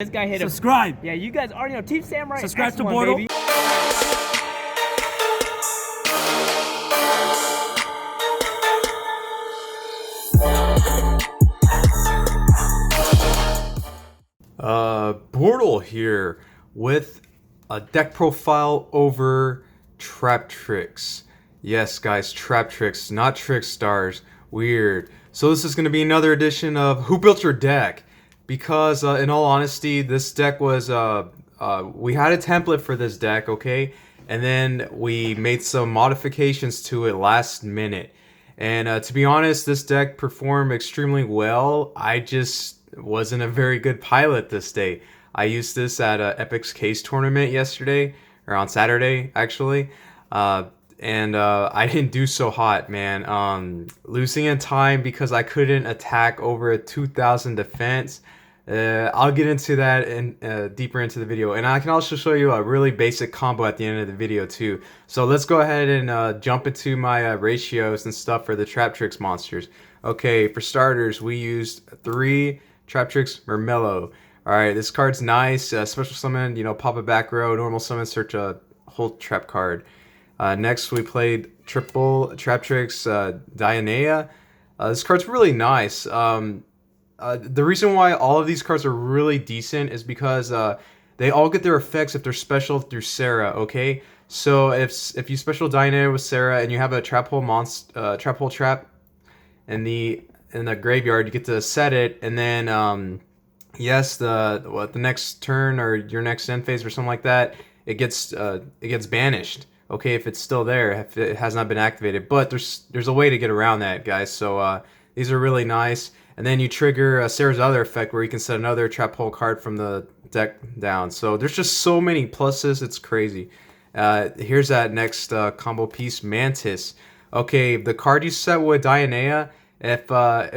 This guy hit Subscribe. Yeah, you guys already know. Team Samurai. Subscribe to X1, Bortle. baby. Bortle here with a deck profile over Traptrix. Yes, guys, Traptrix, not Trickstars. Weird. So this is going to be another edition of Who Built Your Deck? Because, in all honesty, this deck was, we had a template for this deck, okay? And then we made some modifications to it last minute. And to be honest, this deck performed extremely well. I just wasn't a very good pilot this day. I used this at a Epic's Case tournament yesterday, or on Saturday, actually. And I didn't do so hot, man. Losing in time because I couldn't attack over a 2,000 defense. I'll get into that and deeper into the video, and I can also show you a really basic combo at the end of the video too. So let's go ahead and jump into my ratios and stuff for the Traptrix monsters. Okay, for starters, we used 3 Traptrix Mermello. Alright, this card's nice. Special summon, you know, pop a back row. Normal summon, search a whole trap card. Next, we played triple Traptrix Dianea. This card's really nice. The reason why all of these cards are really decent is because they all get their effects if they're special through Sarah. Okay, so if you special Dianea with Sarah and you have a trap hole trap in the graveyard, you get to set it, and then yes, the next turn or your next end phase or something like that, it gets banished. Okay, if it's still there, if it has not been activated. But there's a way to get around that, guys. So these are really nice. And then you trigger Sarah's other effect where you can set another trap hole card from the deck down. So there's just so many pluses, it's crazy. Here's that next combo piece, Mantis. Okay, the card you set with Dianea, if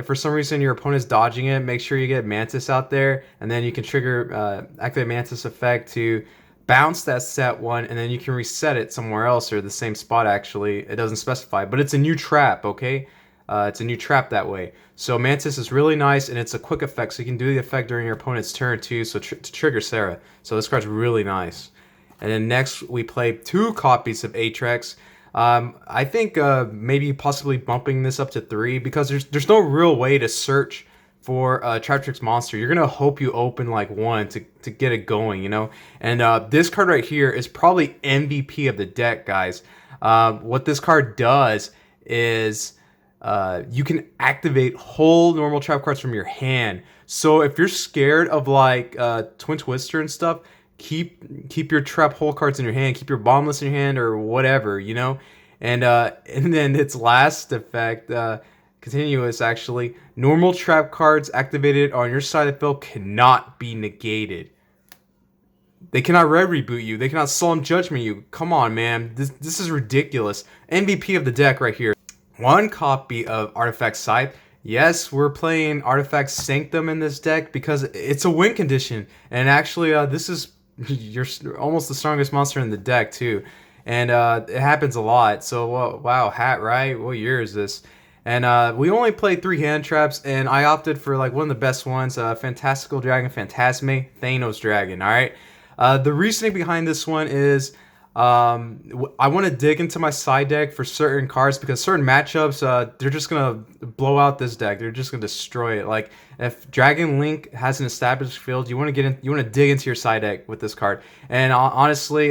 for some reason your opponent's dodging it, make sure you get Mantis out there, and then you can trigger activate Mantis effect to bounce that set one, and then you can reset it somewhere else or the same spot. Actually, it doesn't specify, but it's a new trap. Okay, it's a new trap that way. So Mantis is really nice, and it's a quick effect, so you can do the effect during your opponent's turn too. So to trigger Sarah. So this card's really nice. And then next we play 2 copies of Atrix. I think maybe possibly bumping this up to 3 because there's no real way to search for a Traptrix monster. You're gonna hope you open like one to get it going, you know. And this card right here is probably MVP of the deck, guys. What this card does is you can activate whole normal trap cards from your hand. So if you're scared of like Twin Twister and stuff, keep your trap hole cards in your hand, keep your bombless in your hand or whatever, you know. And then its last effect, continuous actually, normal trap cards activated on your side of the field cannot be negated. They cannot red reboot you. They cannot solemn judgment you. Come on, man. This is ridiculous. MVP of the deck right here. 1 copy of Artifact Scythe. Yes, we're playing Artifact Sanctum in this deck because it's a win condition. And actually, this is almost the strongest monster in the deck, too. And it happens a lot. So, wow, hat, right? What year is this? And we only played 3 hand traps, and I opted for like one of the best ones, Fantastical Dragon, Phantasme, Thanos Dragon, alright? The reasoning behind this one is I want to dig into my side deck for certain cards because certain matchups, they're just going to blow out this deck. They're just going to destroy it. Like if Dragon Link has an established field, you want to dig into your side deck with this card. And honestly,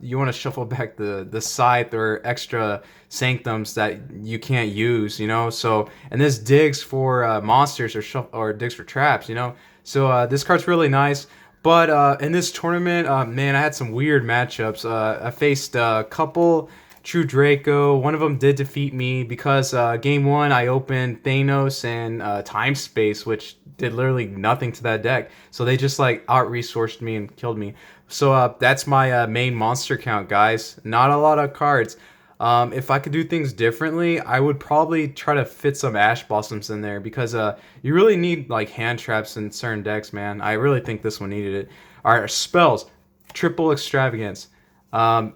you want to shuffle back the Scythe or extra Sanctums that you can't use, you know. So, and this digs for monsters or digs for traps, you know. So this card's really nice. But in this tournament, man, I had some weird matchups. I faced a couple True Draco. One of them did defeat me because game 1 I opened Thanos and Time Space, which did literally nothing to that deck. So they just like out-resourced me and killed me. So that's my main monster count, guys. Not a lot of cards. If I could do things differently, I would probably try to fit some Ash Blossoms in there because you really need like hand traps in certain decks, man. I really think this one needed it. Alright, spells. Triple Extravagance. Um,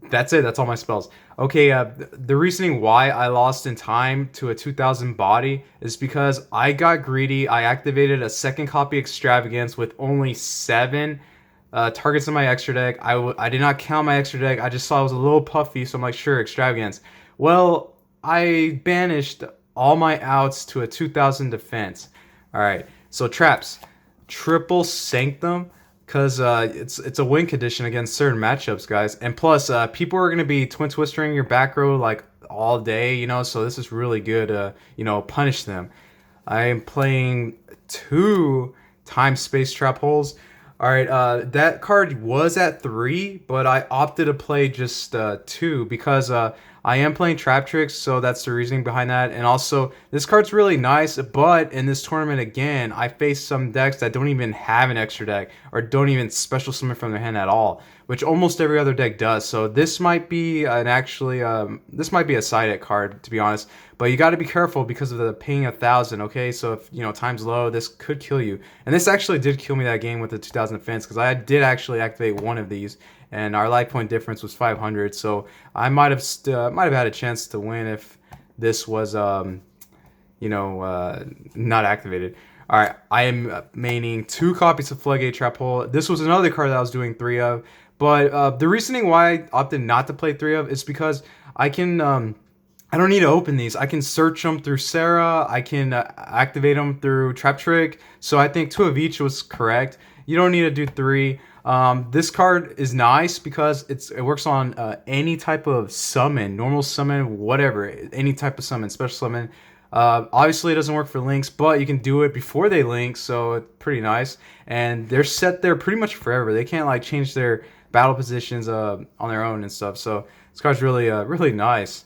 that's it. That's all my spells. Okay, the reasoning why I lost in time to a 2000 body is because I got greedy. I activated a second copy extravagance with only 7 targets in my extra deck. I did not count my extra deck. I just saw it was a little puffy, so I'm like, sure, extravagance. Well, I banished all my outs to a 2000 defense. All right, so traps, triple sanctum, because it's a win condition against certain matchups, guys. And plus, people are gonna be twin twistering your back row like all day, you know. So this is really good. You know, punish them. I am playing 2 time space trap holes. All right, that card was at 3, but I opted to play just 2 because I am playing Traptrix, so that's the reasoning behind that. And also, this card's really nice, but in this tournament again, I faced some decks that don't even have an extra deck or don't even special summon from their hand at all, which almost every other deck does. So this might be this might be a side deck card, to be honest. But you got to be careful because of the ping 1,000. Okay, so if you know time's low, this could kill you. And this actually did kill me that game with the 2000 defense because I did actually activate one of these, and our life point difference was 500. So I might have had a chance to win if this was not activated. All right, I am maining 2 copies of Floodgate Trap Hole. This was another card that I was doing 3 of, but the reasoning why I opted not to play 3 of is because I can. I don't need to open these. I can search them through Sarah. I can activate them through Traptrix. So I think 2 of each was correct. You don't need to do 3. This card is nice because it works on any type of summon, normal summon, whatever, any type of summon, special summon. Obviously, it doesn't work for links, but you can do it before they link, so it's pretty nice. And they're set there pretty much forever. They can't like change their battle positions on their own and stuff. So this card's really nice.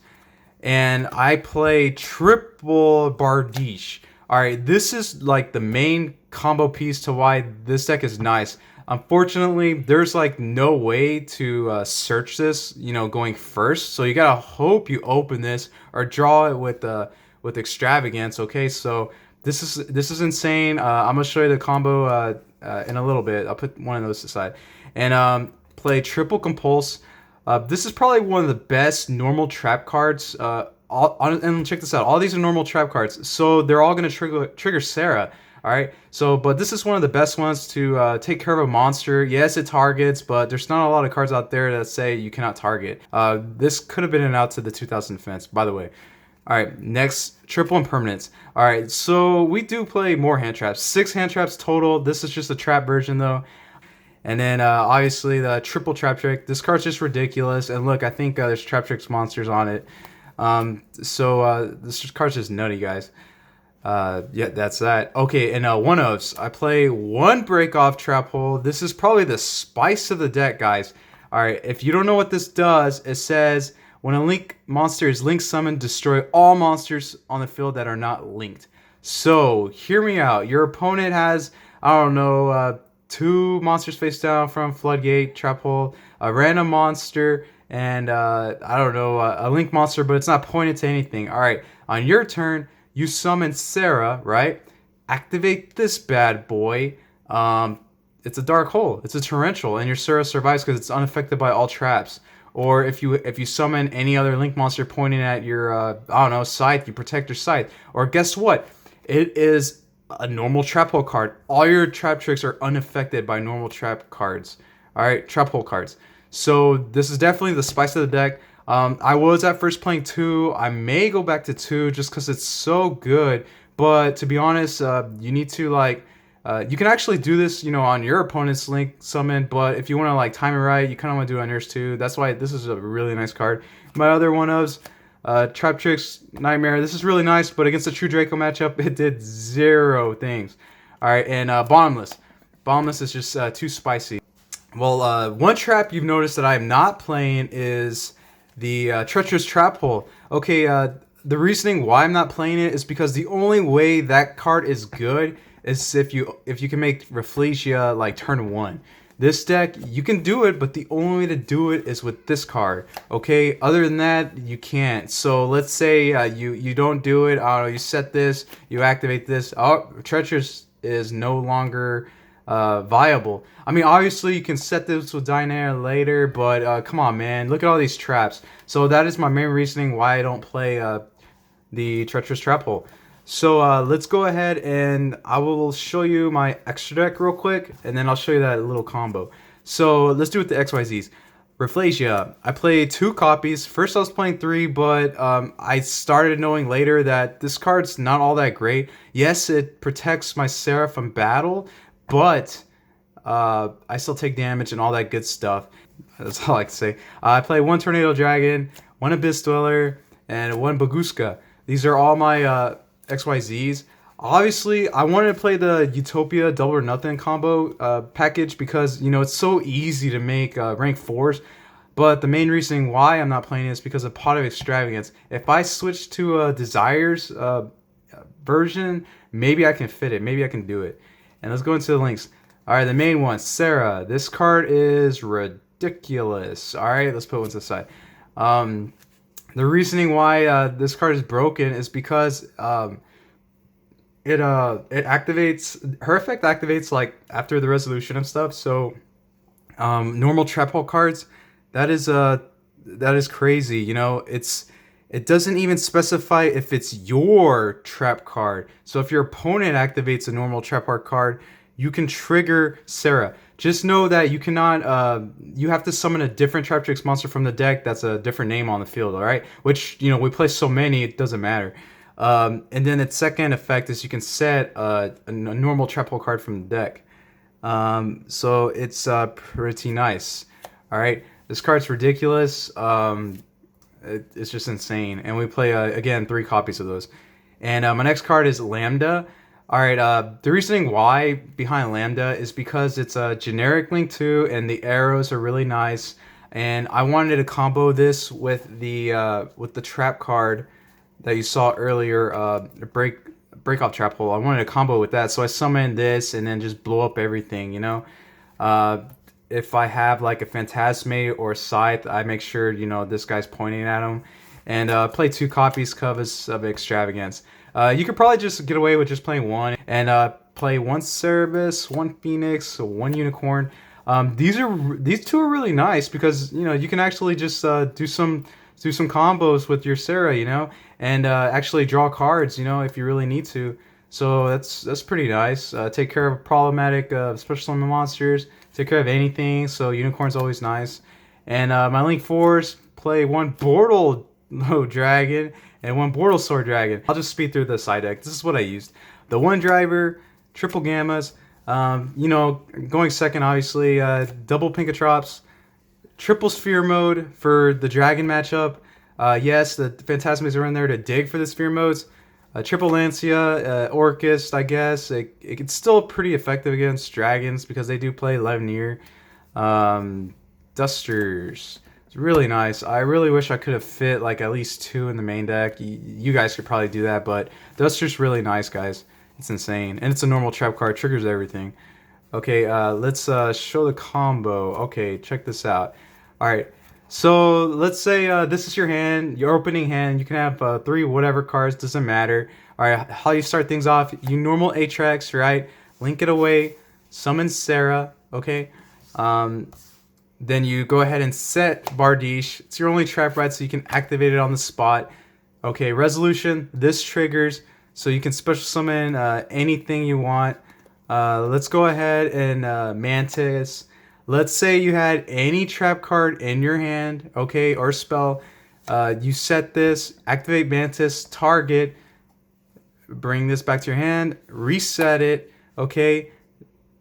And I play triple Bardiche. All right, this is like the main combo piece to why this deck is nice. Unfortunately, there's like no way to search this, you know, going first. So you gotta hope you open this or draw it with extravagance. Okay, so this is insane. I'm gonna show you the combo in a little bit. I'll put one of those aside and play triple compulse. This is probably one of the best normal trap cards. And check this out. All these are normal trap cards, so they're all going to trigger Sarah. All right. So, but this is one of the best ones to take care of a monster. Yes, it targets, but there's not a lot of cards out there that say you cannot target. This could have been an out to the 2000 defense, by the way. All right, next, triple impermanence. All right, so we do play more hand traps. 6 hand traps total. This is just a trap version, though. And then obviously the triple Traptrix. This card's just ridiculous. And look, I think there's Traptrix monsters on it. This card's just nutty, guys. Yeah, that's that. Okay, and one ofs. I play 1 break off trap hole. This is probably the spice of the deck, guys. All right, if you don't know what this does, it says when a link monster is link summoned, destroy all monsters on the field that are not linked. So hear me out. Your opponent has, I don't know, 2 monsters face down from Floodgate, Trap Hole, a random monster, and I don't know, a link monster, but it's not pointed to anything. All right, on your turn, you summon Sarah, right? Activate this bad boy. It's a dark hole. It's a torrential, and your Sarah survives because it's unaffected by all traps. Or if you summon any other link monster pointing at your I don't know, scythe, you protect your scythe. Or guess what? It is a normal trap hole card. All your Traptrix are unaffected by normal trap cards. All right, trap hole cards. So this is definitely the spice of the deck. I was at first playing 2. I may go back to 2 just because it's so good. But to be honest, you need to like, you can actually do this, you know, on your opponent's link summon. But if you want to like time it right, you kind of want to do it on yours too. That's why this is a really nice card. My other one of Traptrix Nightmare. This is really nice, but against the True Draco matchup, it did 0 things. All right, and Bottomless. Bottomless is just too spicy. Well, one trap you've noticed that I'm not playing is the Treacherous Trap Hole. Okay, the reasoning why I'm not playing it is because the only way that card is good is if you can make Rafflesia like turn 1. This deck, you can do it, but the only way to do it is with this card, okay? Other than that, you can't. So let's say you don't do it. I don't know, you set this, you activate this. Oh, Treacherous is no longer viable. I mean, obviously you can set this with Dynair later, but come on, man, look at all these traps. So that is my main reasoning why I don't play the treacherous trap hole. So let's go ahead and I will show you my extra deck real quick, and then I'll show you that little combo. So let's do it with the XYZs. Rafflesia. I played 2 copies. First I was playing 3, but I started knowing later that this card's not all that great. Yes, it protects my Sarah from battle, but I still take damage and all that good stuff. That's all I can say. I play 1 Tornado Dragon, 1 Abyss Dweller, and 1 Baguska. These are all my XYZs. Obviously, I wanted to play the Utopia Double or Nothing combo package because, you know, it's so easy to make rank 4s. But the main reason why I'm not playing it is because of Pot of Extravagance. If I switch to a Desires version, maybe I can fit it. Maybe I can do it. And let's go into the links. All right, the main one, Sarah. This card is ridiculous. All right, let's put one to the side. The reasoning why this card is broken is because it activates, her effect activates like after the resolution and stuff. So normal trap hole cards, that is crazy. You know, it doesn't even specify if it's your trap card. So if your opponent activates a normal trap hole card, you can trigger Sarah. Just know that you cannot, you have to summon a different Traptrix monster from the deck that's a different name on the field, alright? Which, you know, we play so many, it doesn't matter. And then its second effect is you can set a normal trap hole card from the deck. So it's pretty nice. Alright, this card's ridiculous. It's just insane. And we play, again, 3 copies of those. And my next card is Lambda. Alright, the reasoning why behind Lambda is because it's a generic Link 2 and the arrows are really nice. And I wanted to combo this with the trap card that you saw earlier, break off trap hole. I wanted to combo with that, so I summoned this and then just blow up everything, you know. If I have like a Phantasmate or a Scythe, I make sure, you know, this guy's pointing at him. And play 2 copies of Extravagance. You could probably just get away with just playing 1 and play 1 Cerebus, 1 Phoenix, 1 Unicorn. These 2 are really nice because, you know, you can actually just do some combos with your Sarah, you know, and actually draw cards, you know, if you really need to. So that's pretty nice. Take care of problematic special summon monsters. Take care of anything. So Unicorn's always nice. And my Link 4s play 1 Bortle Dragon and 1 Bortle Sword Dragon. I'll just speed through the side deck. This is what I used. The 1 Driver, triple Gammas, you know, going second, obviously, double Pinkatrops, triple Sphere Mode for the Dragon matchup. Yes, the Phantasmas are in there to dig for the Sphere Modes. Triple Lancia, Orcust, I guess. It's still pretty effective against Dragons because they do play Levnier. Dusters. It's really nice. I really wish I could have fit like at least 2 in the main deck. You guys could probably do that, but Duster's really nice, guys. It's insane. And it's a normal trap card. Triggers everything. Okay, let's show the combo. Okay, check this out. Alright, so let's say this is your hand, your opening hand. You can have 3 whatever cards, doesn't matter. Alright, how you start things off, you normal Atrax, right? Link it away, summon Sarah, okay? Then you go ahead and set Bardiche. It's your only trap, right? So you can activate it on the spot. Okay, resolution, this triggers, so you can special summon anything you want. Let's go ahead and Mantis. Let's say you had any trap card in your hand, okay, or spell. You set this, activate Mantis, target, bring this back to your hand, reset it, okay.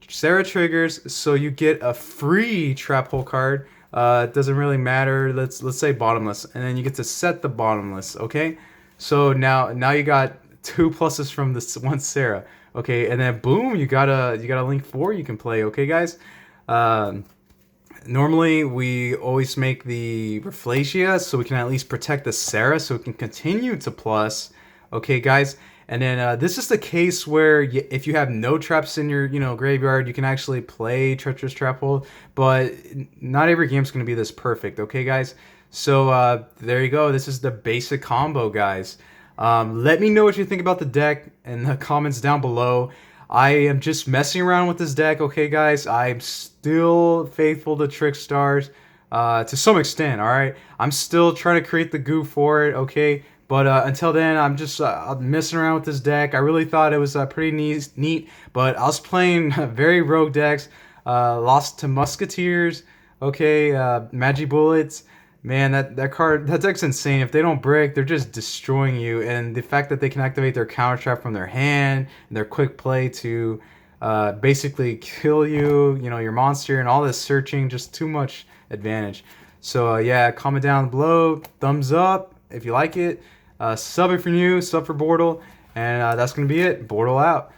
Sarah triggers, so you get a free trap hole card. It doesn't really matter. Let's say bottomless, and then you get to set the bottomless, okay. So now you got 2 pluses from this 1 Sarah, okay, and then boom, you got a Link 4 you can play, okay, guys. Normally we always make the Rafflesia so we can at least protect the Sarah so it can continue to plus, okay, guys. And then this is the case where if you have no traps in your graveyard, you can actually play Treacherous Trap Hole, but not every game's going to be this perfect, okay, guys? So there you go. This is the basic combo, guys. Let me know what you think about the deck in the comments down below. I am just messing around with this deck, okay, guys? I'm still faithful to Trickstars to some extent, all right? I'm still trying to create the goo for it, okay? But until then, I'm just messing around with this deck. I really thought it was pretty neat, but I was playing very rogue decks. Lost to Musketeers, okay, Magi Bullets. Man, that deck's insane. If they don't break, they're just destroying you. And the fact that they can activate their counter trap from their hand and their quick play to basically kill you, you know, your monster and all this searching, just too much advantage. So yeah, comment down below, thumbs up if you like it. Sub if you're new, sub for Bortle, and that's gonna be it. Bortle out.